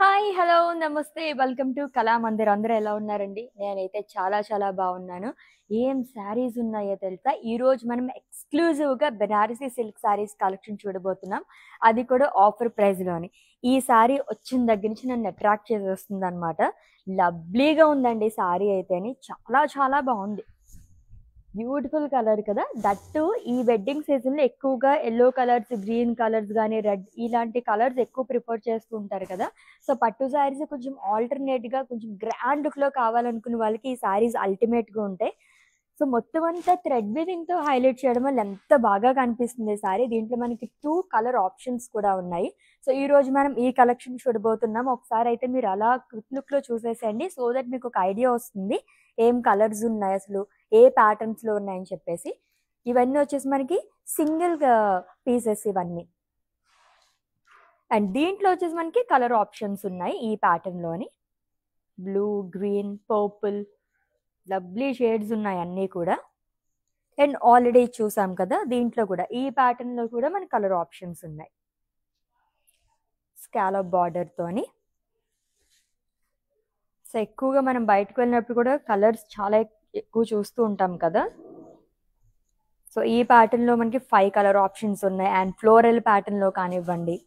Hi! Hello! నమస్తే! Welcome to Kalamandir. అందరూ ఎలా ఉన్నారండి? నేనైతే చాలా బాగున్నాను. ఏం శారీస్ ఉన్నాయో తెలుసా? ఈరోజు మనం ఎక్స్‌క్లూజివ్‌గా బెనారసీ సిల్క్ శారీస్ కలెక్షన్ చూడబోతున్నాం. అది కూడా ఆఫర్ ప్రైస్‌లోని. ఈ శారీ వచ్చిన దగ్గర నుంచి నన్ను అట్రాక్ట్ చేసేస్తుందనమాట. లవ్లీగా ఉందండి శారీ అయితేని. చాలా బాగుంది. బ్యూటిఫుల్ కలర్ కదా! దట్ టూ ఈ వెడ్డింగ్ సీజన్‌లో ఎక్కువగా యెల్లో కలర్స్, గ్రీన్ కలర్స్ గాని, రెడ్ ఇలాంటి కలర్స్ ఎక్కువ ప్రిఫర్ చేస్తూ ఉంటారు కదా! సో, పట్టు శారీస్ కొంచెం ఆల్టర్‌నేట్‌గా కొంచెం గ్రాండ్ లుక్‌లో కావాలనుకునే వాళ్ళకి ఈ శారీస్ అల్టిమేట్‌గా ఉంటాయి. సో, మొత్తం అంతా థ్రెడ్ వీవింగ్‌తో హైలైట్ చేయడం వల్ల ఎంత బాగా కనిపిస్తుంది శారీ. దీంట్లో మనకి 2 కలర్ ఆప్షన్స్ కూడా ఉన్నాయి. సో, ఈరోజు మనం ఈ కలెక్షన్ చూడబోతున్నాం. ఒకసారి అయితే మీరు అలా క్విక్ లుక్‌లో చూసేసేయండి. సో దట్ మీకు ఒక ఐడియా వస్తుంది. ఏం కలర్స్ ఉన్నాయి అసలు, ఏ ప్యాటర్న్స్‌లో ఉన్నాయని చెప్పేసి. ఇవన్నీ వచ్చేసి మనకి సింగిల్ పీసెస్ ఇవన్నీ. అండ్ దీంట్లో వచ్చేసి మనకి కలర్ ఆప్షన్స్ ఉన్నాయి ఈ ప్యాటర్న్‌లోని. Blue, green, purple lovely shades ఉన్నాయి అన్నీ కూడా. అండ్ ఆల్రెడీ చూసాం కదా! దీంట్లో కూడా ఈ ప్యాటర్న్‌లో కూడా మనకి కలర్ ఆప్షన్స్ ఉన్నాయి. స్కాలప్ బార్డర్‌తోని. సో, ఎక్కువగా మనం బయటకు వెళ్ళినప్పుడు కూడా కలర్స్ చాలా ఎక్కువ చూస్తూ ఉంటాం కదా! సో, ఈ ప్యాటర్న్‌లో మనకి 5 కలర్ ఆప్షన్స్ ఉన్నాయి. అండ్ ఫ్లోరల్ ప్యాటర్న్‌లో కానివ్వండి.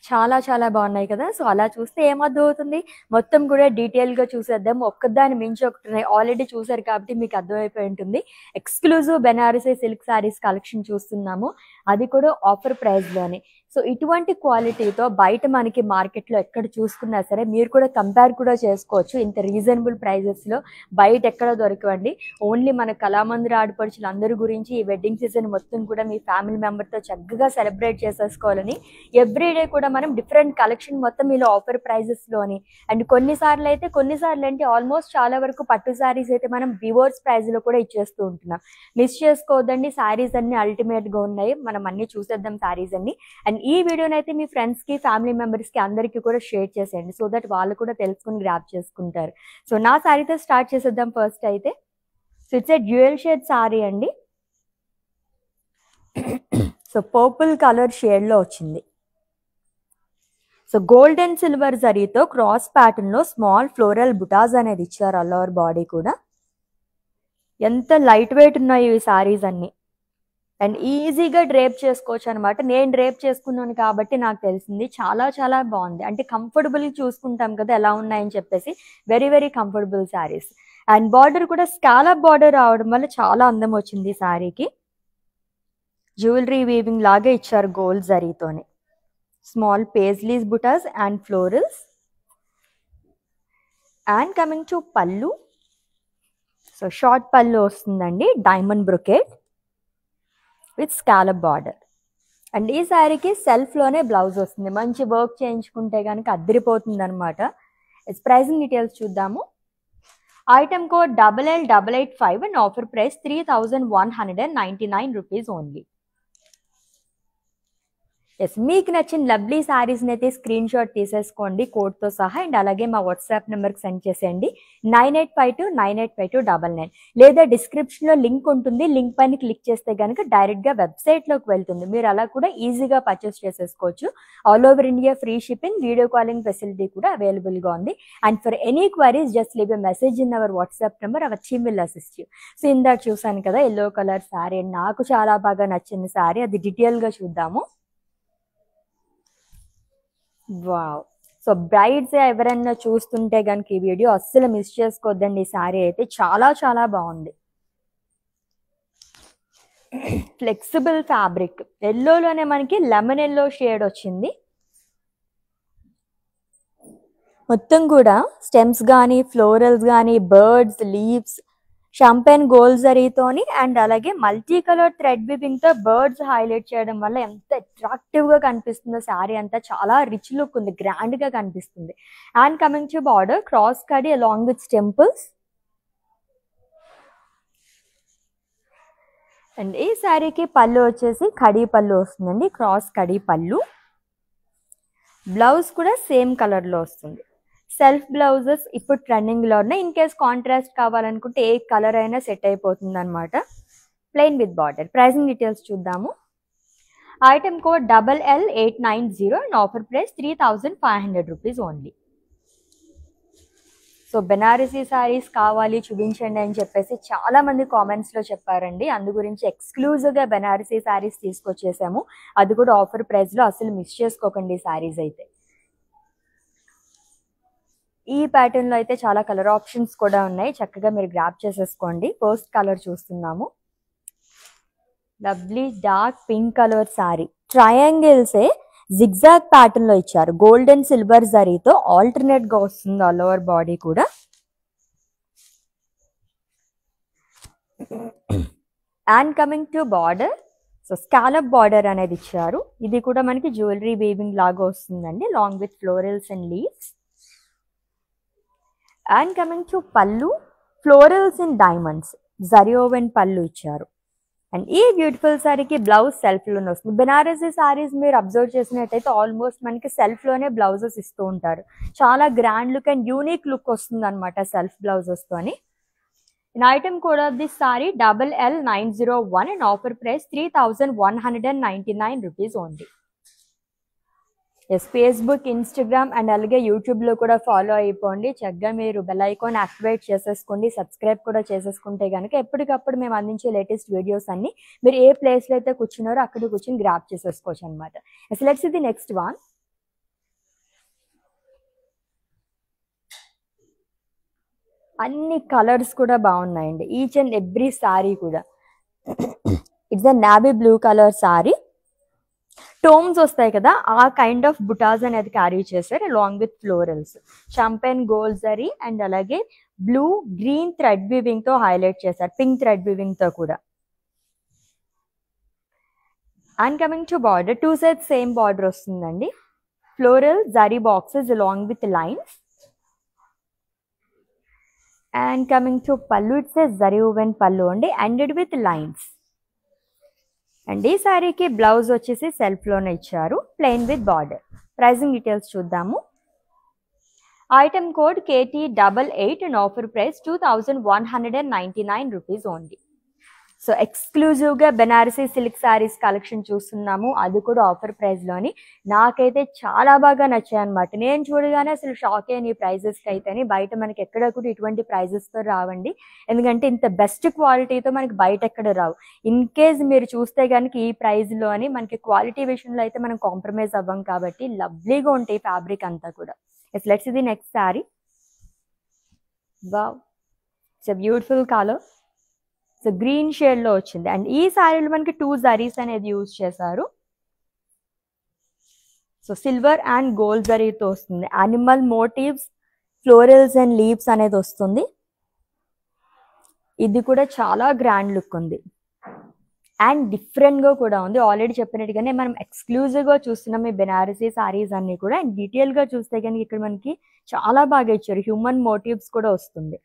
చాలా బాగున్నాయి కదా! సో, అలా చూస్తే ఏమర్థమవుతుంది? మొత్తం కూడా డీటెయిల్‌గా చూసేద్దాం. ఒక్కదాని మించి ఒకటి ఆల్రెడీ చూసారు కాబట్టి మీకు అర్థమైపోయి ఉంటుంది. Exclusive Banarasi silk saris collection చూస్తున్నాము. అది కూడా ఆఫర్ ప్రైస్‌లోనే. సో, ఇటువంటి క్వాలిటీతో బయట మనకి మార్కెట్‌లో ఎక్కడ చూసుకున్నా సరే మీరు కూడా కంపేర్ కూడా చేసుకోవచ్చు. ఇంత రీజనబుల్ ప్రైజెస్‌లో బయట ఎక్కడ దొరకవండి. ఓన్లీ మన కళామందిర్ ఆడపడుచులందరి గురించి ఈ వెడ్డింగ్ సీజన్ మొత్తం కూడా మీ ఫ్యామిలీ మెంబర్‌తో చక్కగా సెలబ్రేట్ చేసేసుకోవాలని ఎవ్రీ డే కూడా మనం డిఫరెంట్ కలెక్షన్ మొత్తం ఇలా ఆఫర్ ప్రైజెస్‌లోని అండ్ కొన్నిసార్లు ఏంటి ఆల్మోస్ట్ చాలా వరకు పట్టు శారీస్ అయితే మనం రివర్స్ ప్రైస్‌లో కూడా ఇచ్చేస్తూ ఉంటున్నాం. మిస్ చేసుకోవద్దండి. శారీస్ అన్నీ అల్టిమేట్‌గా ఉన్నాయి. మనం అన్నీ చూసేద్దాం శారీస్ అన్నీ. అండ్ ఈ వీడియోనైతే మీ ఫ్రెండ్స్‌కి, ఫ్యామిలీ మెంబర్స్‌కి అందరికీ కూడా షేర్ చేసేయండి. సో దట్ వాళ్ళు కూడా తెలుసుకొని గ్రాబ్ చేసుకుంటారు. సో, నా శారీతో స్టార్ట్ చేసేద్దాం ఫస్ట్ అయితే. So, it's a dual shade sari అండి. సో, పర్పుల్ కలర్ షేడ్‌లో వచ్చింది. సో, గోల్డ్ అండ్ సిల్వర్ జరీతో క్రాస్ ప్యాటర్న్‌లో స్మాల్ ఫ్లోరల్ బుటాస్ అనేది ఇచ్చారు ఆల్ ఓవర్ బాడీ కూడా. ఎంత లైట్ వెయిట్ ఉన్నాయి ఈ శారీస్ అన్నీ. అండ్ ఈజీగా డ్రేప్ చేసుకోవచ్చు అనమాట. నేను డ్రేప్ చేసుకున్నాను కాబట్టి నాకు తెలిసింది. చాలా బాగుంది. అంటే కంఫర్టబుల్ చూసుకుంటాం కదా ఎలా ఉన్నాయని చెప్పేసి. Very comfortable saris. And border కూడా స్కాలప్ బార్డర్ రావడం వల్ల చాలా అందం వచ్చింది ఈ శారీకి. జ్యువెలరీ వీవింగ్ లాగా ఇచ్చారు గోల్డ్ జరీతోనే. Small paisleys butas and florals. And coming to pallu. So, short pallu వస్తుందండి. Diamond brocade with scallop border. And ఈ శారీకి సెల్ఫ్లోనే బ్లౌజ్ వస్తుంది. మంచి వర్క్ చేయించుకుంటే కనుక అద్దరిపోతుంది అనమాట. ప్రైసింగ్ డీటెయిల్స్ చూద్దాము. Item code LL885 and offer price 3199 rupees only. Yes, మీకు నచ్చిన లవ్లీ శారీస్ని అయితే స్క్రీన్ షాట్ తీసేసుకోండి కోడ్తో సహా. అండ్ అలాగే మా వాట్సాప్ నెంబర్కి సెండ్ చేసేయండి 9852985299. లేదా డిస్క్రిప్షన్లో లింక్ ఉంటుంది. లింక్ పైన క్లిక్ చేస్తే కనుక డైరెక్ట్గా వెబ్సైట్లోకి వెళ్తుంది. మీరు అలా కూడా ఈజీగా పర్చేస్ చేసేసుకోవచ్చు. All over India free shipping, video calling facility కూడా అవైలబుల్గా ఉంది. And for any queries just leave a message in our WhatsApp number. Our team will assist you. So, ఇందాక చూసాను కదా ఎల్లో కలర్ శారీ. అండ్ నాకు చాలా బాగా నచ్చిన శారీ. అది డీటెయిల్గా చూద్దాము. వావ్! సో, బ్రైడ్స్ ఎవరైనా చూస్తుంటే గనుక ఈ వీడియో అస్సలు మిస్ చేసుకోవద్దండి. ఈ శారీ అయితే చాలా బాగుంది. Flexible fabric. ఎల్లోలోనే మనకి లెమన్ ఎల్లో షేడ్ వచ్చింది. మొత్తం కూడా స్టెమ్స్ కానీ, ఫ్లోరల్స్ కానీ, బర్డ్స్, లీవ్స్, షాంపెన్ గోల్డ్ జరీతోని అండ్ అలాగే మల్టీ కలర్ థ్రెడ్ వీవింగ్ తో బర్డ్స్ హైలైట్ చేయడం వల్ల ఎంత అట్రాక్టివ్ గా కనిపిస్తుందో శారీ అంతా. చాలా రిచ్ లుక్ ఉంది, గ్రాండ్ గా కనిపిస్తుంది. And coming to border cross kadhi along with temples. And ఈ శారీకి పళ్ళు వచ్చేసి కడీ పళ్ళు వస్తుందండి. క్రాస్ కడీ పళ్ళు. బ్లౌజ్ కూడా సేమ్ కలర్ లో వస్తుంది. సెల్ఫ్ బ్లౌజెస్ ఇప్పుడు ట్రెండింగ్ లో ఉన్నాయి. ఇన్ కేస్ కాంట్రాస్ట్ కావాలనుకుంటే ఏ కలర్ అయినా సెట్ అయిపోతుంది అనమాట. Plain with border. Pricing details చూద్దాము. Item code LL890 and offer price 3500 rupees only. So Banarasi saris కావాలి చూపించండి అని చెప్పేసి చాలా మంది కామెంట్స్లో చెప్పారండి. అందు గురించి ఎక్స్క్లూజివ్గా బెనారసీ శారీస్ తీసుకొచ్చేసాము, అది కూడా ఆఫర్ ప్రైస్లో. అసలు మిస్ చేసుకోకండి శారీస్ అయితే. ఈ ప్యాటర్న్లో అయితే చాలా కలర్ ఆప్షన్స్ కూడా ఉన్నాయి, చక్కగా మీరు గ్రాప్ చేసేసుకోండి. ఫస్ట్ కలర్ చూస్తున్నాము, lovely dark pink colour sari. ట్రయాంగిల్సే జిగ్జాగ్ ప్యాటర్న్ లో ఇచ్చారు, గోల్డ్ అండ్ సిల్వర్ జరీతో ఆల్టర్నేట్ గా వస్తుంది ఆల్ ఓవర్ బాడీ కూడా. And coming to border, so scallop border అనేది ఇచ్చారు. ఇది కూడా మనకి జ్యువెలరీ వీవింగ్ లాగా వస్తుందండి, long with florals and leaves. And coming to pallu, florals and diamonds zari woven pallu ఇచ్చారు. అండ్ ఈ బ్యూటిఫుల్ శారీకి బ్లౌజ్ సెల్ఫ్లోనే వస్తుంది. బెనారసీ శారీస్ మీరు అబ్జర్వ్ చేసినట్టయితే ఆల్మోస్ట్ మనకి సెల్ఫ్లోనే బ్లౌజెస్ ఇస్తూ ఉంటారు. చాలా grand look and unique look వస్తుంది అనమాట సెల్ఫ్ బ్లౌజెస్తోని. Item code of this sari LL901 and offer price 3199 rupees only. Yes, Facebook, Instagram and అలాగే యూట్యూబ్లో కూడా ఫాలో అయిపోండి. చక్కగా మీరు బెల్ ఐకాన్ యాక్టివేట్ చేసేసుకోండి, సబ్స్క్రైబ్ కూడా చేసేసుకుంటే కనుక ఎప్పటికప్పుడు మేము అందించే లేటెస్ట్ వీడియోస్ అన్ని మీరు ఏ ప్లేస్లో అయితే కూర్చున్నారో అక్కడ కూర్చొని గ్రాప్ చేసేసుకోవచ్చు అనమాట. Yes, let's see the next one. అన్ని కలర్స్ కూడా బాగున్నాయండి, ఈచ్ అండ్ ఎవ్రీ సారీ కూడా. It's a navy blue colour sari, టోమ్స్ వస్తాయి కదా ఆ కైండ్ ఆఫ్ బుటాస్ అనేది క్యారీ చేశారు along with florals. Champagne gold zari and అలాగే బ్లూ గ్రీన్ థ్రెడ్ వీవింగ్ తో హైలైట్ చేశారు, పింక్ థ్రెడ్ వీవింగ్ తో కూడా. And coming to border, two sides same border వస్తుందండి. Floral zari boxes along with lines. And coming to పళ్ళు, it's zari woven పళ్ళు అండి, ended with lines. And ఈ శారీకి బ్లౌజ్ వచ్చేసి సెల్ఫ్లోనే ఇచ్చారు, plain with border. Pricing details చూద్దాము. Item code KT88 and offer price 2199 rupees only. So ఎక్స్క్లూజివ్గా బెనారసీ సిల్క్ శారీస్ కలెక్షన్ చూస్తున్నాము, అది కూడా ఆఫర్ ప్రైస్లోని. నాకైతే చాలా బాగా నచ్చాయి అనమాట. నేను చూడగానే అసలు షాక్ అయ్యాను ఈ ప్రైజెస్కి అయితేని. బయట మనకి ఎక్కడ కూడా ఇటువంటి ప్రైజెస్తో రావండి, ఎందుకంటే ఇంత బెస్ట్ క్వాలిటీతో మనకి బయట ఎక్కడ రావు. ఇన్ కేస్ మీరు చూస్తే కనుక ఈ ప్రైస్లోని మనకి క్వాలిటీ విషయంలో అయితే మనం కాంప్రమైజ్ అవ్వం కాబట్టి లవ్లీగా ఉంటాయి ఫ్యాబ్రిక్ అంతా కూడా. ఎస్, లెట్స్ ఇది next sari. Wow, it's a beautiful colour. So green shade లో వచ్చింది. అండ్ ఈ శారీలో మనకి 2 జరీస్ అనేది యూజ్ చేశారు. సో సిల్వర్ అండ్ గోల్డ్ జరీతో వస్తుంది. Animal motifs, florals and leaves అనేది వస్తుంది. ఇది కూడా చాలా గ్రాండ్ లుక్ ఉంది అండ్ డిఫరెంట్ గా కూడా ఉంది. ఆల్రెడీ చెప్పినట్టుగానే మనం ఎక్స్క్లూజివ్ గా చూస్తున్నాం ఈ బెనారసీ సారీస్ అన్ని కూడా. అండ్ డీటెయిల్ గా చూస్తే కనుక ఇక్కడ మనకి చాలా బాగా ఇచ్చారు, హ్యూమన్ మోటివ్స్ కూడా వస్తుంది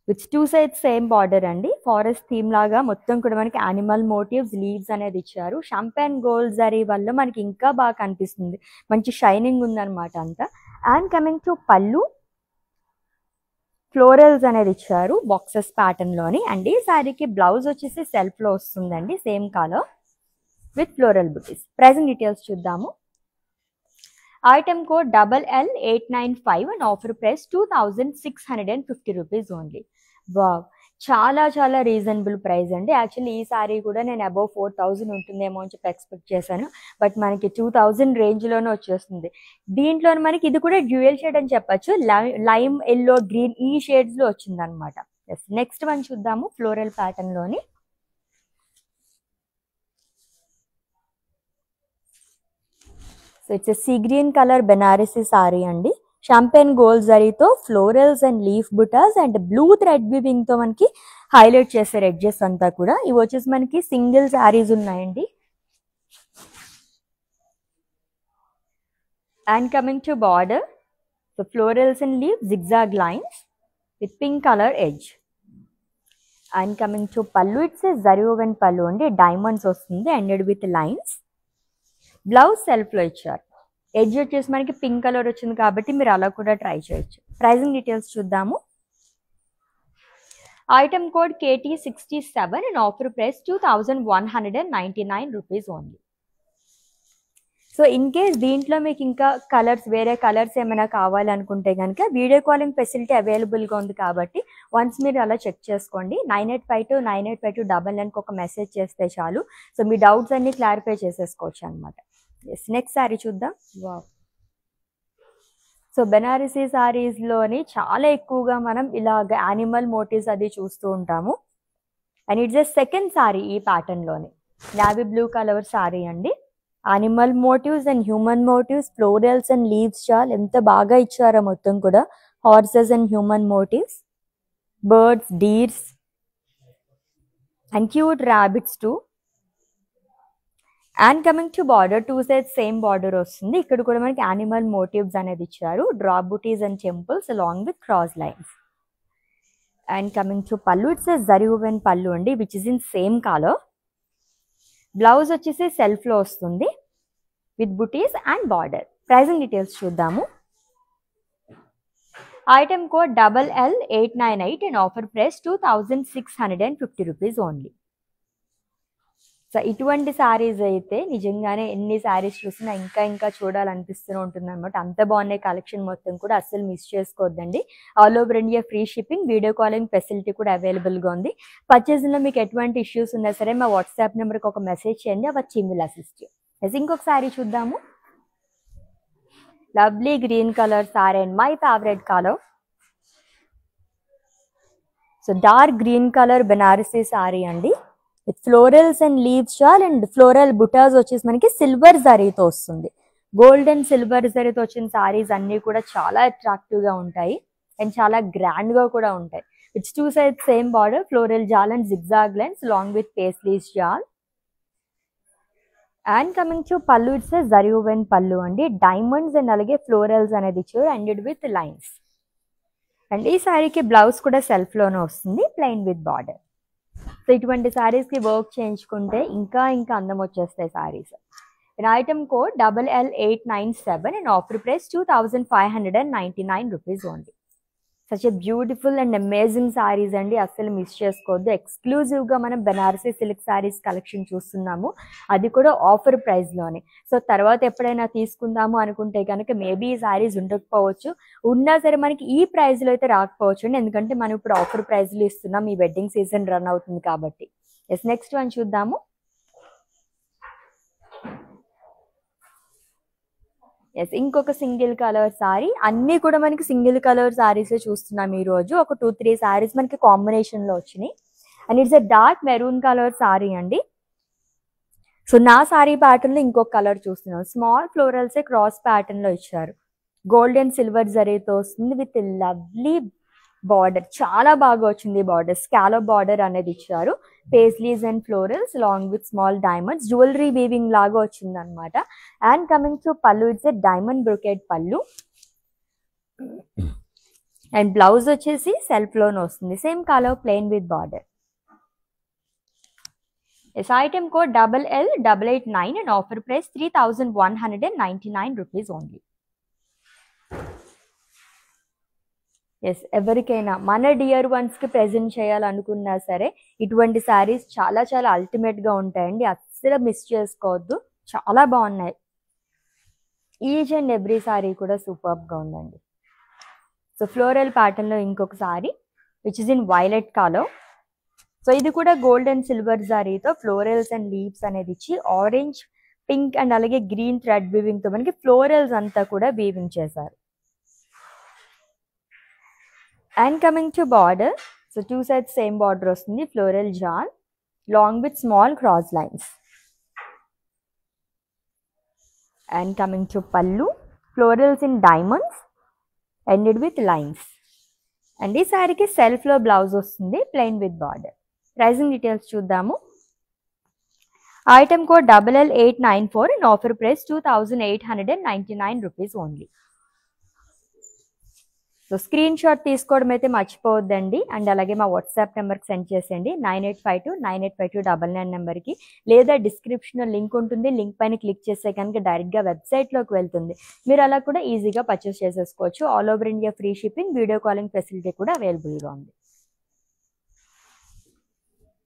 విత్ 2 సైడ్స్ సేమ్ బార్డర్ అండి. ఫారెస్ట్ థీమ్ లాగా మొత్తం కూడా మనకి యానిమల్ మోటివ్స్, లీవ్స్ అనేది ఇచ్చారు. షాంపెన్ గోల్డ్ జరీ వల్ల మనకి ఇంకా బాగా కనిపిస్తుంది, మంచి షైనింగ్ ఉందన్నమాట అంతా. And coming to pallu, florals అనేది ఇచ్చారు బాక్సెస్ ప్యాటర్న్ లోని. అండ్ ఈ శారీకి బ్లౌజ్ వచ్చేసి సెల్ఫ్ లో వస్తుందండి, same colour with floral buttis. Pricing details చూద్దాము. Item code LL895 and offer price 2650 rupees only. Wow, చాలా చాలా రీజనబుల్ ప్రైస్ అండి. యాక్చువల్లీ ఈ సారీ కూడా నేను అబౌవ్ 4000 ఉంటుందేమో అని చెప్పి ఎక్స్పెక్ట్ చేశాను, బట్ మనకి 2000 రేంజ్లోనే వచ్చేస్తుంది. దీంట్లో మనకి ఇది కూడా డ్యూయల్ షేడ్ అని చెప్పచ్చు, లైమ్ ఎల్లో గ్రీన్ ఈ షేడ్స్లో వచ్చింది అనమాట. ఎస్, నెక్స్ట్ వన్ చూద్దాము ఫ్లోరల్ ప్యాటర్న్లోని. So it's sea green colour Banarasi sari అండి. షాంపెన్ గోల్డ్ జరీతో florals and leaf butas and blue thread weaving తో మనకి హైలైట్ చేశారు ఎడ్జెస్ అంతా కూడా. ఇవి వచ్చేసి మనకి సింగిల్ శారీస్ ఉన్నాయండి. And coming to border, so florals and leave zigzag lines with pink colour edge. And coming to పళ్ళు, ఇట్స్ జరీ ఓవెన్ పళ్ళు అండి, డైమండ్స్ వస్తుంది ఎండెడ్ విత్ లైన్స్. బ్లౌజ్ సెల్ఫ్లో ఇచ్చారు. ఎడ్జ్ వచ్చేసి మనకి పింక్ కలర్ వచ్చింది కాబట్టి మీరు అలా కూడా ట్రై చేయొచ్చు. ప్రైజింగ్ డీటెయిల్స్ చూద్దాము. Item code KT67 and offer price 2199 rupees only. So in case దీంట్లో మీకు ఇంకా కలర్స్ వేరే కలర్స్ ఏమైనా కావాలనుకుంటే కనుక వీడియో కాలింగ్ ఫెసిలిటీ అవైలబుల్గా ఉంది కాబట్టి వన్స్ మీరు అలా చెక్ చేసుకోండి. 9852985299కి ఒక మెసేజ్ చేస్తే చాలు. సో మీ డౌట్స్ అన్ని క్లారిఫై చేసేసుకోవచ్చు అనమాట. నెక్స్ట్ శారీ చూద్దాం. వావ్. సో బెనారసీ శారీస్లోని చాలా ఎక్కువగా మనం ఇలాగ యానిమల్ మోటివ్స్ అది చూస్తూ ఉంటాము. And it's a second saree ఈ ప్యాటర్న్లోని. నావీ బ్లూ కలర్ శారీ అండి. Animal motifs and human motifs, florals and leaves చాలా ఎంత బాగా ఇచ్చారో మొత్తం కూడా. Horses and human motifs, birds, deers and cute rabbits too. And coming to border, two sides same border వస్తుంది. ఇక్కడ కూడా మనకి యానిమల్ మోటివ్స్ అనేది ఇచ్చారు. Drop buttis and temples along with cross lines. And coming to pallu, it's zari woven pallu అండి, which is in same colour. Blouse వచ్చేసి సెల్ఫ్లో వస్తుంది with buttis and border. Pricing details చూద్దాము. Item code LL898 and offer price 2650 rupees only. So ఇటువంటి శారీస్ అయితే నిజంగానే ఎన్ని శారీస్ చూసినా ఇంకా ఇంకా చూడాలనిపిస్తూ ఉంటుంది అనమాట. అంత బాగున్నాయి కలెక్షన్ మొత్తం కూడా, అస్సలు మిస్ చేసుకోవద్దండి. All over India free shipping, video calling facility కూడా అవైలబుల్గా ఉంది. పర్చేసింగ్లో మీకు ఎటువంటి ఇష్యూస్ ఉన్నా సరే మా వాట్సాప్ నెంబర్కి ఒక మెసేజ్ చేయండి, అవి టీమ్ విల్ అసిస్ట్. ఇంకొక శారీ చూద్దాము. Lovely green colour sari and my favourite colour. So dark green colour Banarasi sari అండి. With florals and leaves shawl and floral butas వచ్చేసి మనకి సిల్వర్ జరీతో వస్తుంది. గోల్డ్ అండ్ సిల్వర్ జరీతో వచ్చిన శారీస్ అన్నీ కూడా చాలా అట్రాక్టివ్గా ఉంటాయి అండ్ చాలా గ్రాండ్గా కూడా ఉంటాయి. It's two side same border, floral jaal and zigzag lines long with paisleys jaal. And coming to pallu, it's zari woven pallu అండి. డైమండ్స్ అండ్ అలాగే ఫ్లోరల్స్ అనేది ఇచ్చారు, ఎండెడ్ విత్ లైన్స్. అండ్ ఈ శారీకి బ్లౌజ్ కూడా సెల్ఫ్లోనే వస్తుంది, ప్లెయిన్ విత్ బార్డర్. సో ఇటువంటి శారీస్కి వర్క్ చేయించుకుంటే ఇంకా ఇంకా అందం వచ్చేస్తాయి saris. Item code LL897 and offer price 2599 rupees only. Such a beautiful and amazing saris అండి, అస్సలు మిస్ చేసుకోవద్దు. ఎక్స్క్లూజివ్గా మనం బెనారసీ సిల్క్ శారీస్ కలెక్షన్ చూస్తున్నాము, అది కూడా ఆఫర్ ప్రైస్లోనే. సో తర్వాత ఎప్పుడైనా తీసుకుందాము అనుకుంటే కనుక మేబీ ఈ శారీస్ ఉండకపోవచ్చు, ఉన్నా సరే మనకి ఈ ప్రైస్లో అయితే రాకపోవచ్చు అండి, ఎందుకంటే మనం ఇప్పుడు ఆఫర్ ప్రైస్లో ఇస్తున్నాం, ఈ వెడ్డింగ్ సీజన్ రన్ అవుతుంది కాబట్టి. నెక్స్ట్ వన్ చూద్దాము. ఇంకొక సింగిల్ కలర్ సారీ. అన్నీ కూడా మనకి సింగిల్ కలర్ సారీస్ చూస్తున్నాం ఈ రోజు. ఒక 2-3 సారీస్ మనకి కాంబినేషన్ లో వచ్చినాయి. And it's a dark maroon colour sari అండి. సో నా సారీ ప్యాటర్న్ లో ఇంకొక కలర్ చూస్తున్నాం. స్మాల్ ఫ్లోరల్స్ క్రాస్ ప్యాటర్న్ లో ఇచ్చారు. గోల్డ్ అండ్ సిల్వర్ జరీతో వస్తుంది విత్ లవ్లీ బార్డర్. చాలా బాగా వచ్చింది బార్డర్. స్కాలప్ బార్డర్ అనేది ఇచ్చారు. Paisleys and florals long with small diamonds, jewellery weaving లాగా వచ్చింది అనమాట. And coming to pallu, it's a diamond brocade పల్లు. అండ్ బ్లౌజ్ వచ్చేసి సెల్ఫ్ లోనే వస్తుంది, same colour, plain with border. Item code LL889 and offer price 3199 rupees only. ఎవరికైనా మన dear వన్స్కి present చేయాలనుకున్నా సరే ఇటువంటి శారీస్ చాలా చాలా అల్టిమేట్గా ఉంటాయండి, అస్సలు మిస్ చేసుకోవద్దు. చాలా బాగున్నాయి. ఈచ్ అండ్ ఎవ్రీ శారీ కూడా సూపర్గా ఉందండి. సో ఫ్లోరల్ ప్యాటర్న్లో ఇంకొక sari which is in violet colour. So ఇది కూడా గోల్డ్ అండ్ సిల్వర్ శారీతో ఫ్లోరల్స్ అండ్ లీవ్స్ అనేది ఇచ్చి ఆరెంజ్, పింక్ అండ్ అలాగే గ్రీన్ థ్రెడ్ వీవింగ్తో మనకి ఫ్లోరల్స్ అంతా కూడా వీవింగ్ చేశారు. And coming to border, so two sides same border వస్తుంది, floral jaal long with small cross lines. And coming to pallu, florals in diamonds ended with lines. And ఈ శారీకి సెల్ఫ్లో బ్లౌజ్ వస్తుంది, plain with border. Pricing details చూద్దాము. Item code LL894 and offer price 2899 rupees only. So screen shot తీసుకోవడం అయితే మర్చిపోవద్దండి. And అలాగే మా వాట్సాప్ నెంబర్కి సెండ్ చేసేయండి 9852985299 నెంబర్కి, లేదా డిస్క్రిప్షన్లో లింక్ ఉంటుంది, లింక్ పైన క్లిక్ చేస్తే కనుక డైరెక్ట్గా వెబ్సైట్లోకి వెళ్తుంది. మీరు అలా కూడా ఈజీగా పర్చేస్ చేసేసుకోవచ్చు. All over India free shipping, video calling facility కూడా అవైలబుల్గా ఉంది.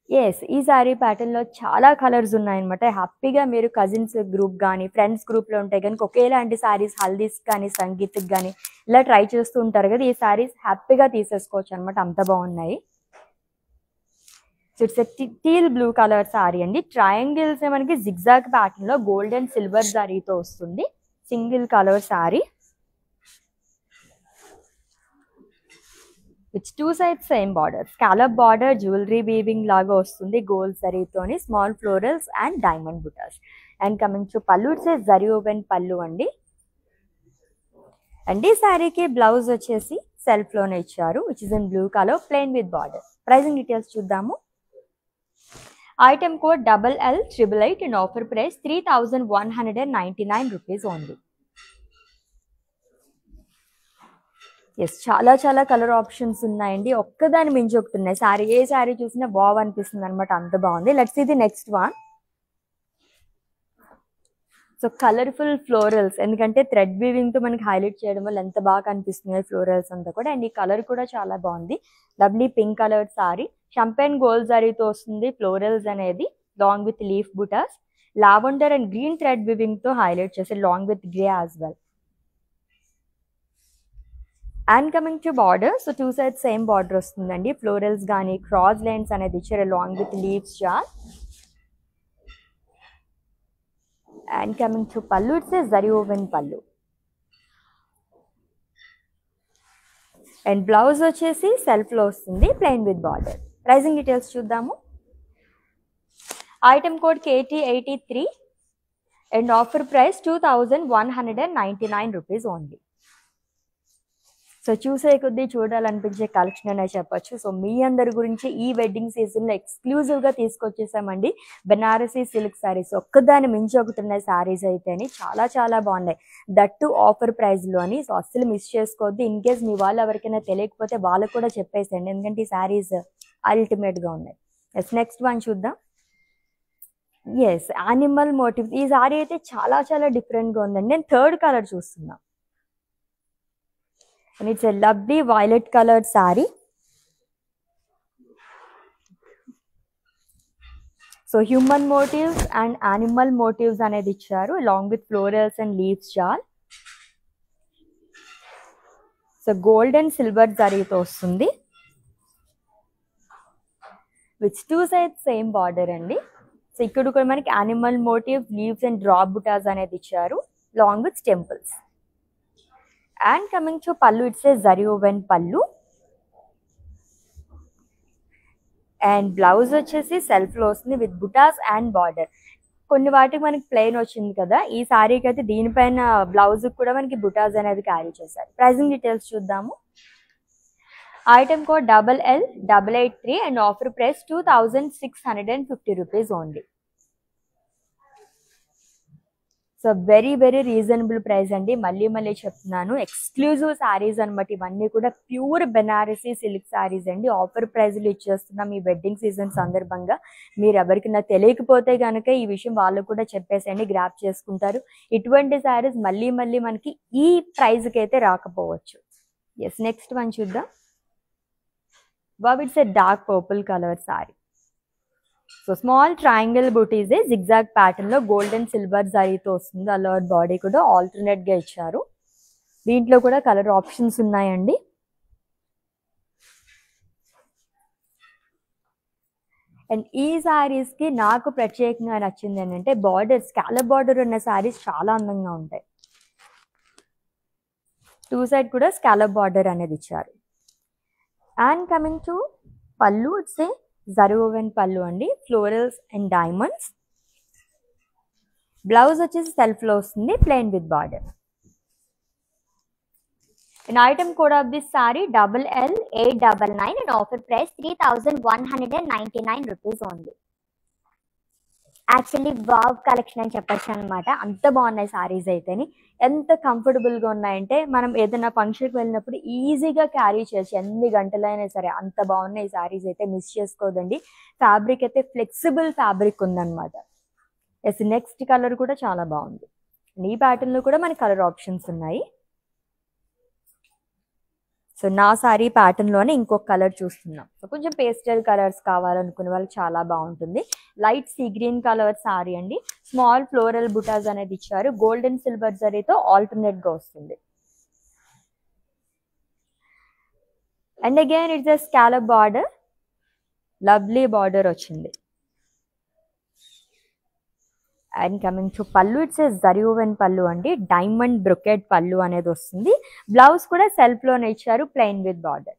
ఎస్, ఈ శారీ ప్యాటర్న్లో చాలా కలర్స్ ఉన్నాయన్నమాట. హ్యాపీగా మీరు కజిన్స్ గ్రూప్ కానీ ఫ్రెండ్స్ గ్రూప్లో ఉంటే కనుక ఒకేలాంటి శారీస్ హల్దీస్ కానీ సంగీత్కి కానీ ఇలా ట్రై చేస్తూ ఉంటారు కదా, ఈ శారీస్ హ్యాపీగా తీసేసుకోవచ్చు అనమాట, అంత బాగున్నాయి. So it's teal blue colour saree అండి. ట్రయాంగిల్స్ మనకి జిగ్జాగ్ ప్యాటర్న్లో గోల్డ్ అండ్ సిల్వర్ శారీతో వస్తుంది. Single colour sari which two sides same border, scallop border, jewellery weaving లాగా వస్తుంది గోల్డ్ జరీతోని, small florals and diamond butas. And coming to పళ్ళు, ఇట్స్ జరీ ఓపెన్ పళ్ళు అండి. అండ్ ఈ శారీకి బ్లౌజ్ వచ్చేసి సెల్ఫ్ లోనే ఇచ్చారు, which is in blue colour, plain with border. Pricing details చూద్దాము. Item code LL888 and offer price 3199 rupees only. Yes, చాలా చాలా కలర్ ఆప్షన్స్ ఉన్నాయండి, ఒక్కదాని మించి ఒకటి ఉన్నాయి. శారీ ఏ శారీ చూసినా బాగా అనిపిస్తుంది అనమాట, అంత బాగుంది. Let's see the next one. So colourful florals, ఎందుకంటే థ్రెడ్ వీవింగ్ తో మనకి హైలైట్ చేయడం వల్ల ఎంత బాగా కనిపిస్తున్నాయి ఫ్లోరల్స్ అంతా కూడా. అండ్ ఈ కలర్ కూడా చాలా బాగుంది, lovely pink colour sari, champagne gold జరీతో వస్తుంది. ఫ్లోరల్స్ అనేది long with leaf butas, lavender and green thread weaving తో హైలైట్ చేసి long with grey as well. And coming to border, so two sides same border వస్తుందండి. ఫ్లోరల్స్ కానీ క్రాస్ లైన్స్ అనేది ఇచ్చారు long with leaves jaal. And coming to పళ్ళు, it's zari woven pallu. And blouse వచ్చేసి self లో వస్తుంది, plain with border. Pricing details చూద్దాము. Item code KT83 and offer price 2199 rupees only. So చూసే కొద్దీ చూడాలనిపించే కలెక్షన్ అనే చెప్పొచ్చు. సో మీ అందరి గురించి ఈ వెడ్డింగ్ సీజన్లో ఎక్స్క్లూజివ్గా తీసుకొచ్చేసామండి బెనారసీ సిల్క్ శారీస్. ఒక్కదాని మించి ఒకటి ఉన్నాయి శారీస్ అయితేని, చాలా చాలా బాగున్నాయి, దట్టు ఆఫర్ ప్రైస్లోని. సో అస్సలు మిస్ చేసుకోవద్దు. ఇన్ కేస్ మీ వాళ్ళు ఎవరికైనా తెలియకపోతే వాళ్ళకు కూడా చెప్పేసేయండి, ఎందుకంటే ఈ శారీస్ అల్టిమేట్గా ఉన్నాయి. ఎస్, నెక్స్ట్ వన్ చూద్దాం. Yes, animal motifs. ఈ శారీ అయితే చాలా చాలా డిఫరెంట్గా ఉందండి. నేను థర్డ్ కలర్ చూస్తున్నా. And it's a lovely violet colored saree. So human motifs and animal motifs అనేది ఇచ్చారు along with florals and leaves jar. So gold and silver జరీతో వస్తుంది, with two sides same border అండి. సో ఇక్కడ కూడా మనకి animal motif, leaves and drop buttas అనేది ఇచ్చారు along with temples. And coming to pallu, it says zari woven pallu. And blouse వచ్చేసి self లో వస్తుంది విత్ బుటాస్ అండ్ బార్డర్. కొన్ని వాటికి మనకి ప్లెయిన్ వచ్చింది కదా, ఈ శారీకి అయితే దీనిపైన బ్లౌజ్ కూడా మనకి బుటాస్ అనేది క్యారీ చేశారు. ప్రైసింగ్ డీటెయిల్స్ చూద్దాము. Item code LL883 and offer price 2650 rupees only. So very very reasonable price అండి, మళ్ళీ మళ్ళీ చెప్తున్నాను, ఎక్స్క్లూజివ్ శారీస్ అనమాట ఇవన్నీ కూడా, ప్యూర్ బెనారసీ సిల్క్ శారీస్ అండి. ఆఫర్ ప్రైస్లు ఇచ్చేస్తున్నాం ఈ వెడ్డింగ్ సీజన్ సందర్భంగా. మీరు ఎవరికైనా తెలియకపోతే కనుక ఈ విషయం వాళ్ళకు కూడా చెప్పేసండి, గ్రాప్ చేసుకుంటారు. ఇటువంటి శారీస్ మళ్ళీ మళ్ళీ మనకి ఈ ప్రైస్కి అయితే రాకపోవచ్చు. ఎస్, నెక్స్ట్ వన్ చూద్దాం. Wow, it's a dark purple colour sari. So small triangle buttis zigzag pattern లో గోల్డ్ అండ్ సిల్వర్ జరీతో వస్తుంది. అలర్ట్ బాడీ కూడా ఆల్టర్నేట్ గా ఇచ్చారు. దీంట్లో కూడా కలర్ ఆప్షన్స్ ఉన్నాయండి. అండ్ ఈ శారీస్ కి నాకు ప్రత్యేకంగా నచ్చింది ఏంటంటే బార్డర్, స్కాలప్ బార్డర్ ఉన్న శారీస్ చాలా అందంగా ఉంటాయి. టూ సైడ్ కూడా స్కాలప్ బార్డర్ అనేది ఇచ్చారు. అండ్ కమింగ్ టు పళ్ళు, ఇట్స్ ఏ జరీ ఓవెన్ పళ్ళు అండి, ఫ్లోరల్స్ అండ్ డైమండ్స్. బ్లౌజ్ వచ్చేసి సెల్ఫ్ లో వస్తుంది, plain with border. And item code of this sorry LL899 and offer price 3199 rupees only. Actually wow collection అని చెప్పచ్చు అనమాట, అంత బాగున్నాయి సారీస్ అయితేని. ఎంత కంఫర్టబుల్గా ఉన్నాయంటే మనం ఏదైనా ఫంక్షన్కి వెళ్ళినప్పుడు ఈజీగా క్యారీ చేయొచ్చు, ఎన్ని గంటలైనా సరే, అంత బాగున్నాయి ఈ సారీస్ అయితే, మిస్ చేసుకోదండి. ఫ్యాబ్రిక్ అయితే ఫ్లెక్సిబుల్ ఫ్యాబ్రిక్ ఉందన్నమాట. ఎస్, నెక్స్ట్ కలర్ కూడా చాలా బాగుంది. ఈ ప్యాటర్న్లో కూడా మనకి కలర్ ఆప్షన్స్ ఉన్నాయి. సో నా సారీ ప్యాటర్న్ లోనే ఇంకొక కలర్ చూస్తున్నాం. సో కొంచెం పేస్టల్ కలర్స్ కావాలనుకునే వాళ్ళు చాలా బాగుంటుంది. Light sea green colour sari అండి. స్మాల్ ఫ్లోరల్ బుటాస్ అనేది ఇచ్చారు. గోల్డెన్ సిల్వర్ జరీతో ఆల్టర్నేట్ గా వస్తుంది. And again it's a scallop border, lovely border వచ్చింది. అండ్ కమింగ్ టు పళ్ళు, ఇట్స్ జరీ ఓవెన్ పళ్ళు అండి. డైమండ్ బ్రొకెట్ పళ్ళు అనేది వస్తుంది. బ్లౌజ్ కూడా సెల్ఫ్ లోనే ఇచ్చారు, plain with border.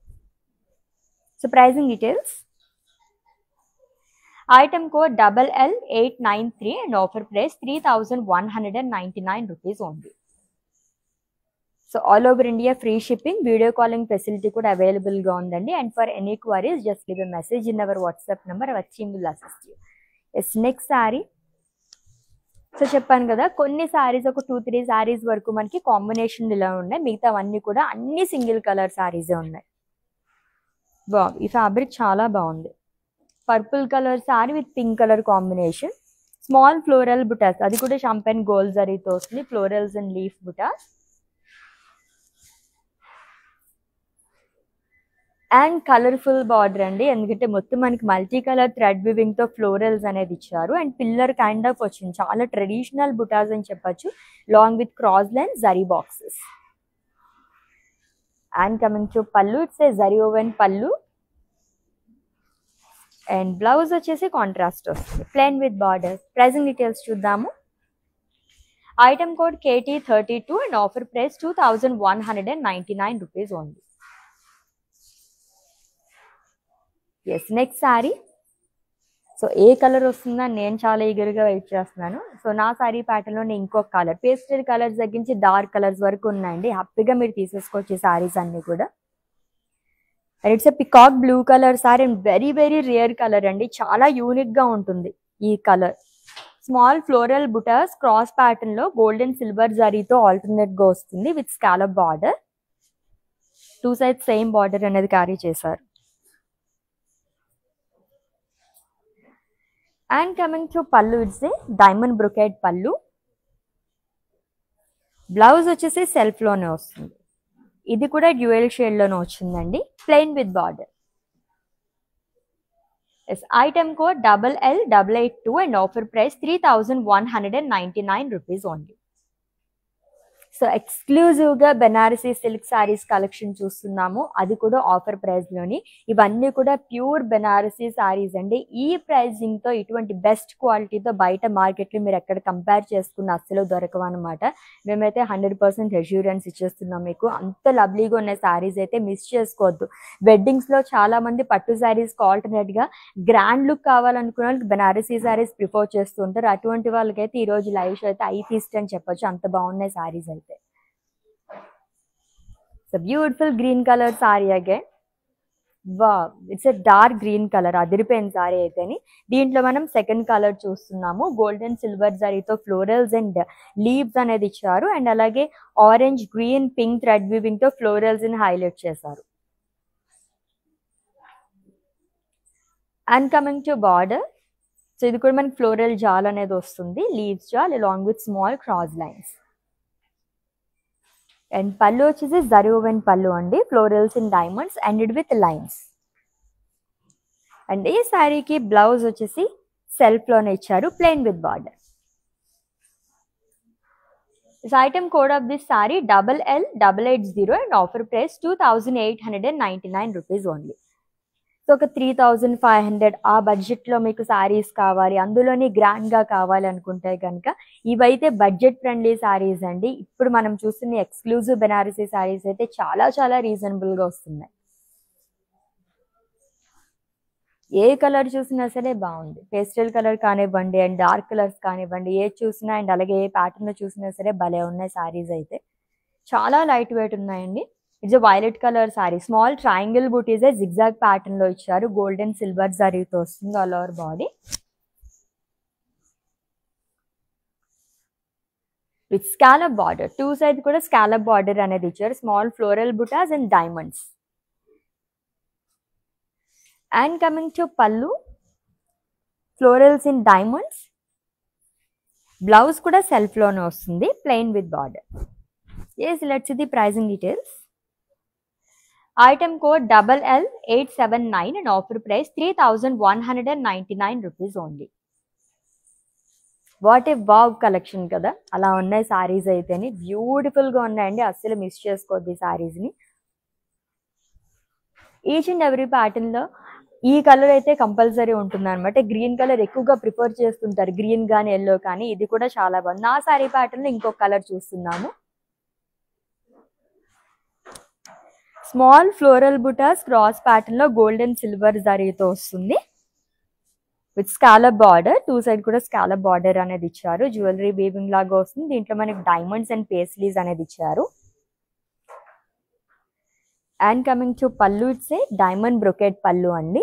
So pricing details, item code LL893 and offer price 3199 rupees only. So all over India free shipping, video calling facility కూడా అవైలబుల్ గా ఉందండి. And for any queries just give a message in our WhatsApp number, our team will assist you. Yes, next sorry. So చెప్పాను కదా, కొన్ని సారీస్ ఒక 2-3 సారీస్ వరకు మనకి combination ఇలా ఉన్నాయి. మిగతావన్నీ కూడా అన్ని సింగిల్ కలర్ సారీసే ఉన్నాయి. ఈ ఫ్యాబ్రిక్ చాలా బాగుంది. Purple colour sari with pink colour combination. Small floral butas, అది కూడా షాంపెన్ గోల్డ్ జరీతో వస్తుంది. Florals and leaf butas. And colourful border అండి, ఎందుకంటే మొత్తం మనకి మల్టీ కలర్ థ్రెడ్ వివింగ్ తో ఫ్లోరల్స్ అనేది ఇచ్చారు. అండ్ పిల్లర్ కైండ్ ఆఫ్ వచ్చింది. చాలా ట్రెడిషనల్ బుటాస్ అని చెప్పొచ్చు, long with cross line zari boxes. And coming to పళ్ళు, it's a zari woven pallu. And blouse వచ్చేసి కాంట్రాస్ట్ వస్తుంది, plain with border. Pricing details చూద్దాము. Item code KT32 and offer price 2199 rupees only. Yes, next sorry. So a colour వస్తుందని నేను చాలా ఈగర్గా wait చేస్తున్నాను. సో నా సారీ ప్యాటర్న్లోనే ఇంకొక కలర్, పేస్టల్ కలర్స్ తగ్గించి డార్క్ కలర్స్ వరకు ఉన్నాయండి. హ్యాపీగా మీరు తీసేసుకోవచ్చు ఈ సారీస్ అన్ని కూడా. And it's a peacock blue colour saree and very very rare colour అండి. చాలా యూనిక్ గా ఉంటుంది ఈ కలర్. Small floral butas cross pattern లో గోల్డెన్ సిల్వర్ జరీతో ఆల్టర్నేట్ గా వస్తుంది with scallop border. 2 sides same border అనేది క్యారీ చేశారు. అండ్ కమింగ్ టు పళ్ళు, it's a diamond brocade pallu. Blouse వచ్చేసి సెల్ఫ్ లోనే వస్తుంది. ఇది కూడా డ్యూయల్ షేడ్ లోనే వచ్చిందండి, plain with border. Yes, item code LL882 and offer price 3199 rupees only. So exclusive గా బెనారసీ సిల్క్ సారీస్ కలెక్షన్ చూస్తున్నాము, అది కూడా ఆఫర్ ప్రైస్ లోని. ఇవన్నీ కూడా ప్యూర్ బెనారసీ సారీస్ అండి. ఈ ప్రైసింగ్ తో ఇటువంటి బెస్ట్ క్వాలిటీతో బయట మార్కెట్ లో మీరు ఎక్కడ కంపేర్ చేసుకున్న అస్సలు దొరకవు అనమాట. మేమైతే 100% అష్యూరెన్స్ ఇచ్చేస్తున్నాం మీకు. అంత లవ్లీగా ఉన్న సారీస్ అయితే మిస్ చేసుకోవద్దు. వెడ్డింగ్స్ లో చాలా మంది పట్టు సారీస్ ఆల్టర్నేట్ గా గ్రాండ్ లుక్ కావాలనుకున్న వాళ్ళకి బెనారసీ సారీస్ ప్రిఫర్ చేస్తూ ఉంటారు. అటువంటి వాళ్ళకైతే ఈ రోజు లైవ్ షో అయితే ఐ ఫీస్ట్ అని చెప్పొచ్చు, అంత బాగున్నాయి సారీస్ అయితే. So beautiful green color saree again. Wow, it's a dark green color. అదిరిపోయిన సారీ అయితేని. దీంట్లో మనం సెకండ్ కలర్ చూస్తున్నాము. గోల్డెన్ సిల్వర్ జరీతో ఫ్లోరల్స్ అండ్ లీవ్స్ అనేది ఇచ్చారు. అండ్ అలాగే orange, green, pink thread weaving తో ఫ్లోరల్స్ ని హైలైట్ చేశారు. And coming to border, so ఇది కూడా మనకి ఫ్లోరల్ జాల్ అనేది వస్తుంది, leaves jaal along with small cross lines. And pallu వచ్చేసి జరీ ఓవెన్ పళ్ళు అండి, florals in diamonds ended with lines. And ఈ శారీకి బ్లౌజ్ వచ్చేసి సెల్ఫ్ లోనే ఇచ్చారు, plain with border. This item code of this saree LL880 and offer price 2899 rupees only. So ఒక 3500 ఆ బడ్జెట్లో మీకు శారీస్ కావాలి, అందులోని గ్రాండ్గా కావాలి అనుకుంటే కనుక ఇవైతే బడ్జెట్ ఫ్రెండ్లీ శారీస్ అండి. ఇప్పుడు మనం చూస్తున్న ఎక్స్క్లూజివ్ బెనారసీ శారీస్ అయితే చాలా చాలా రీజనబుల్గా వస్తున్నాయి. ఏ కలర్ చూసినా సరే బాగుంది, పేస్టల్ కలర్ కానివ్వండి అండ్ డార్క్ కలర్స్ కానివ్వండి, ఏ చూసినా అండ్ అలాగే ఏ ప్యాటర్న్ చూసినా సరే భలే ఉన్నాయి శారీస్ అయితే. చాలా లైట్ వెయిట్ ఉన్నాయండి. It's a violet colour saree, small triangle bootis zigzag pattern లో ఇచ్చారు, గోల్డెన్ సిల్వర్ జరీతో వస్తుంది all over body with scallop border. 2 side కూడా స్కాలప్ బార్డర్ అనేది ఇచ్చారు, small floral butas and diamonds. And coming to pallu, florals in diamonds. Blouse కూడా self లోనే వస్తుంది, plain with border. Yes, let's see the pricing details. Item code LL879 and offer price 3199 rupees only. What a wow collection కదా, అలా ఉన్నాయి సారీస్ అయితేనే, బ్యూటిఫుల్గా ఉన్నాయండి, అస్సలు మిస్ చేసుకోవద్దు ఈ సారీస్ని. ఈచ్ అండ్ ఎవ్రీ ప్యాటర్న్లో ఈ కలర్ అయితే కంపల్సరీ ఉంటుంది అనమాట. గ్రీన్ కలర్ ఎక్కువగా ప్రిఫర్ చేస్తుంటారు, గ్రీన్ కానీ ఎల్లో కానీ. ఇది కూడా చాలా బాగుంది. నా సారీ ప్యాటర్న్లో ఇంకొక కలర్ చూస్తున్నాము. స్మాల్ ఫ్లోరల్ బుటాస్ క్రాస్ ప్యాటర్న్లో గోల్డెన్ సిల్వర్ జరీతో వస్తుంది with scallop border. Two side కూడా స్కాలప్ బార్డర్ అనేది ఇచ్చారు. జ్యువెలరీ వీవింగ్ లాగా వస్తుంది. దీంట్లో మనకి డైమండ్స్ అండ్ పేస్లీస్ అనేది ఇచ్చారు. అండ్ కమింగ్ టు పళ్ళు, ఇట్స్ ఏ డైమండ్ బ్రొకెట్ పళ్ళు అండి.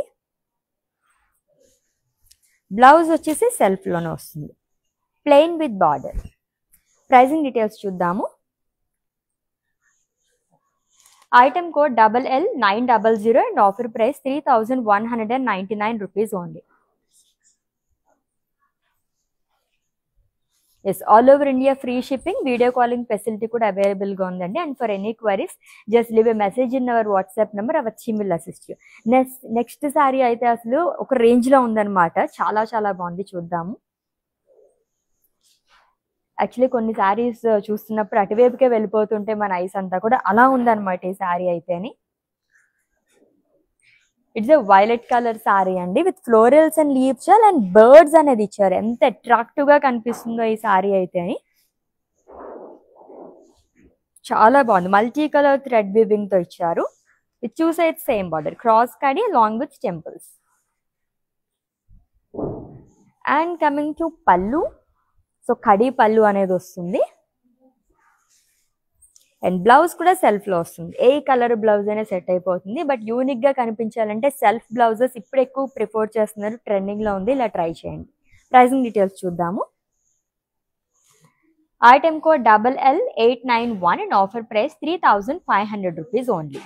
బ్లౌజ్ వచ్చేసి సెల్ఫ్ లోనే వస్తుంది, plain with border. Pricing details చూద్దాము. Item code LL900 and offer price 3199 rupees only. Yes, all over India free shipping, video calling facility కూడా అవైలబుల్గా ఉందండి. And for any queries just leave a message in our WhatsApp number, our team will assist you. Next sari అయితే అసలు ఒక రేంజ్లో ఉందన్నమాట, చాలా చాలా బాగుంది, చూద్దాము. యాక్చువల్లీ కొన్ని శారీస్ చూస్తున్నప్పుడు అటువైపుకే వెళ్ళిపోతుంటే మన ఐస్ అంతా కూడా, అలా ఉందన్నమాట ఈ శారీ అయితేని. It's a violet colour sari అండి with florals and leaves and birds అనేది ఇచ్చారు. ఎంత అట్రాక్టివ్ గా కనిపిస్తుందో ఈ సారీ అయితే, చాలా బాగుంది. మల్టీ కలర్ థ్రెడ్ వీవింగ్ తో ఇచ్చారు. ఇది చూసే same border, cross kadhi along with temples. And coming to pallu, so కడి పళ్ళు అనేది వస్తుంది. అండ్ బ్లౌజ్ కూడా సెల్ఫ్ లో వస్తుంది. ఏ కలర్ బ్లౌజ్ అయినా సెట్ అయిపోతుంది. బట్ యూనిక్ గా కనిపించాలంటే సెల్ఫ్ బ్లౌజెస్ ఇప్పుడు ఎక్కువ ప్రిఫర్ చేస్తున్నారు, ట్రెండింగ్ లో ఉంది, ఇలా ట్రై చేయండి. ప్రైసింగ్ డీటెయిల్స్ చూద్దాము. Item code LL891 and offer price 3500 rupees only.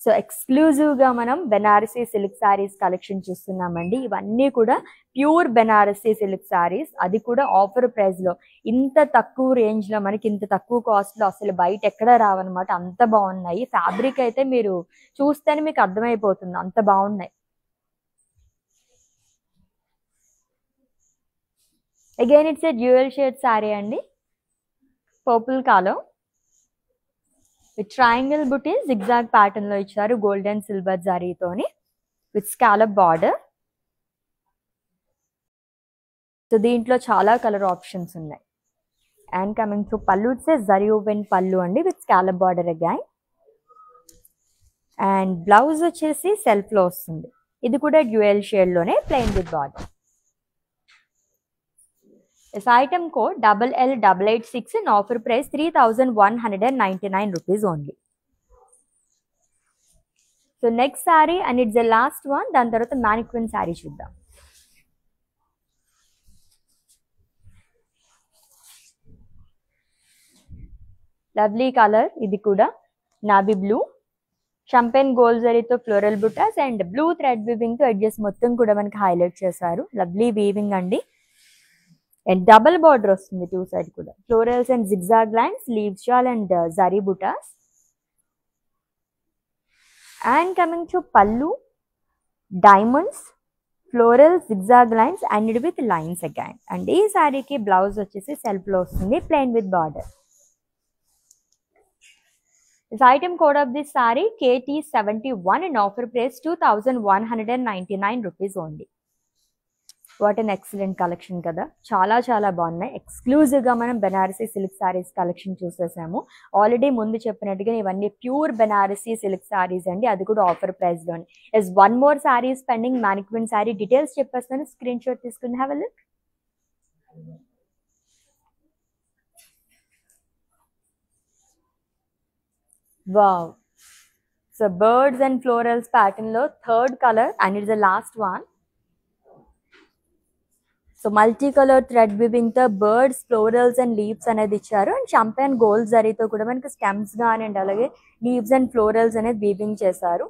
So exclusive గా మనం బెనారసీ సిల్క్ సారీస్ కలెక్షన్ చూస్తున్నామండి. ఇవన్నీ కూడా ప్యూర్ బెనారసీ సిల్క్ సారీస్, అది కూడా ఆఫర్ ప్రైస్ లో. ఇంత తక్కువ రేంజ్ లో మనకి, ఇంత తక్కువ కాస్ట్ లో అసలు బయట ఎక్కడ రావన్నమాట, అంత బాగున్నాయి. ఫ్యాబ్రిక్ అయితే మీరు చూస్తేనే మీకు అర్థమైపోతుంది, అంత బాగున్నాయి. Again it's a dual shade sari అండి, purple colour with triangle buti zigzag pattern లో ఇచ్చారు, గోల్డెన్ సిల్వర్ జరీతోని విత్ స్కాలప్ బార్డర్. సో దీంట్లో చాలా కలర్ ఆప్షన్స్ ఉన్నాయి. అండ్ కమింగ్ టు పళ్ళు, ఇట్స్ ఏ జరీ ఓవెన్ పళ్ళు అండి with scallop border again. And blouse వచ్చేసి సెల్ఫ్ లో వస్తుంది. ఇది కూడా డ్యూయల్ షేడ్ లోనే, plain with border. Item code LL886 and offer price 3199 rupees only. So next sari and it's the last one, దాని తర్వాత మ్యానిక్విన్ సారీ చూద్దాం. లవ్లీ కలర్, ఇది కూడా నాబీ బ్లూ, షంపెన్ గోల్డ్ జరీతో floral butas and blue thread weaving తో edges మొత్తం కూడా మనకి హైలైట్ చేశారు. లవ్లీ వీవింగ్ అండి. అండ్ డబుల్ బార్డర్ వస్తుంది టూ సైడ్ కూడా, florals and zigzag lines, leaves shawl and zari butas. And coming to పళ్ళు, diamonds, floral zigzag lines and with lines again. And ఈ సారీకి బ్లౌజ్ వచ్చేసి సెల్ఫ్ లో వస్తుంది, plain with border. This item code of this saree KT71 and offer price 2199 rupees only. What an excellent collection కదా, చాలా చాలా బాగున్నాయి. ఎక్స్క్లూజివ్గా మనం బెనారసీ సిల్క్ సారీస్ కలెక్షన్ చూసేసాము. ఆల్రెడీ ముందు చెప్పినట్టుగా ఇవన్నీ ప్యూర్ బెనారసీ సిల్క్ సారీస్ అండి, అది కూడా ఆఫర్ ప్రైస్లోనే. Yes, one more saris pending, mannequin sari details చెప్పేస్తాను, స్క్రీన్ షాట్ తీసుకుని have a look. Wow, so birds and florals pattern లో third colour and it's the last one. So multi colour thread weaving తో birds, florals and leaves అనేది ఇచ్చారు. And షంపెన్ gold జరీతో కూడా మనకి stems గానీ అండ్ అలాగే లీవ్స్ అండ్ ఫ్లోరల్స్ అనేది వీవింగ్ చేశారు.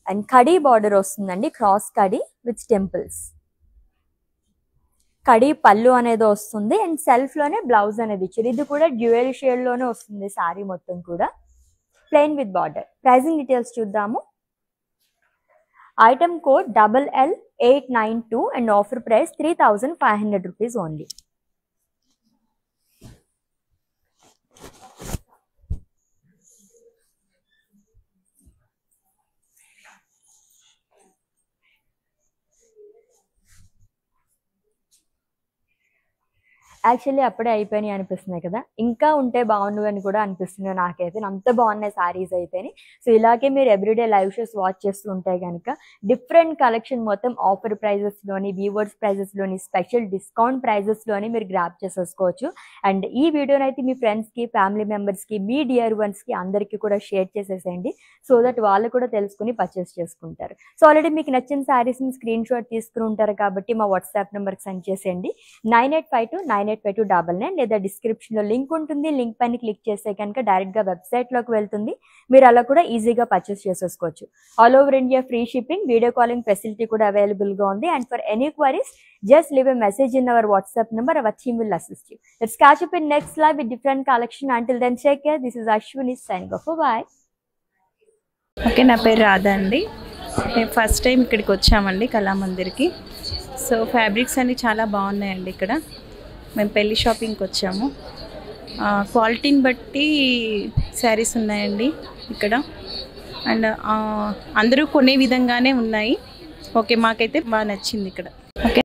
అండ్ కడీ బార్డర్ వస్తుందండి, క్రాస్ కడీ విత్ టెంపుల్స్. కడి పళ్ళు అనేది వస్తుంది అండ్ సెల్ఫ్ లోనే బ్లౌజ్ అనేది ఇచ్చారు. ఇది కూడా డ్యూయల్ షేడ్ లోనే వస్తుంది సారీ మొత్తం కూడా, plain with border. Pricing details చూద్దాము. Item code LL892 and offer price 3500 rupees only. Actually అప్పుడే అయిపోయినాయి అనిపిస్తున్నాయి కదా, ఇంకా ఉంటే బాగుండు అని కూడా అనిపిస్తుంది నాకైతే. అంత బాగున్నాయి సారీస్ అయితేనే. సో ఇలాగే మీరు ఎవ్రీడే లైవ్ షోస్ వాచ్ చేస్తూ ఉంటే కనుక డిఫరెంట్ కలెక్షన్ మొత్తం ఆఫర్ ప్రైజెస్లోని, వ్యూవర్స్ ప్రైజెస్లోని, స్పెషల్ డిస్కౌంట్ ప్రైజెస్లోని మీరు గ్రాప్ చేసేసుకోవచ్చు. అండ్ ఈ వీడియోని అయితే మీ ఫ్రెండ్స్కి, ఫ్యామిలీ మెంబర్స్కి, మీ డియర్ వన్స్కి అందరికీ కూడా షేర్ చేసేసేయండి, సో దట్ వాళ్ళు కూడా తెలుసుకుని పర్చేస్ చేసుకుంటారు. సో ఆల్రెడీ మీకు నచ్చిన శారీస్ని స్క్రీన్ షాట్ తీసుకుని ఉంటారు కాబట్టి మా వాట్సాప్ నెంబర్కి సెండ్ చేసేయండి. 9852985299 లేదా డిస్క్రిప్షన్లో లింక్ ఉంటుంది. లింక్ పైన క్లిక్ చేస్తే కనుక డైరెక్ట్గా వెబ్సైట్లోకి వెళ్తుంది. మీరు అలా కూడా ఈజీగా పర్చేస్ చేసేసుకోవచ్చు. All over India free shipping, video calling facility కూడా అవైలబుల్గా ఉంది. And for any queries just leave a message in our WhatsApp number. Our team will assist you. Let's catch up in next live with different collection. Until then, take care. This is Ashwini signing off. Bye. Okay, నా పేరు రాధా అండి. మేము first time ఇక్కడికి వచ్చామండి కళామందిర్కి. So fabrics అన్నీ చాలా బాగున్నాయండి ఇక్కడ. మేము పెళ్లి షాపింగ్కి వచ్చాము. క్వాలిటీని బట్టి శారీస్ ఉన్నాయండి ఇక్కడ. అండ్ అందరూ కొనే విధంగానే ఉన్నాయి. ఓకే, మాకైతే బాగా నచ్చింది ఇక్కడ.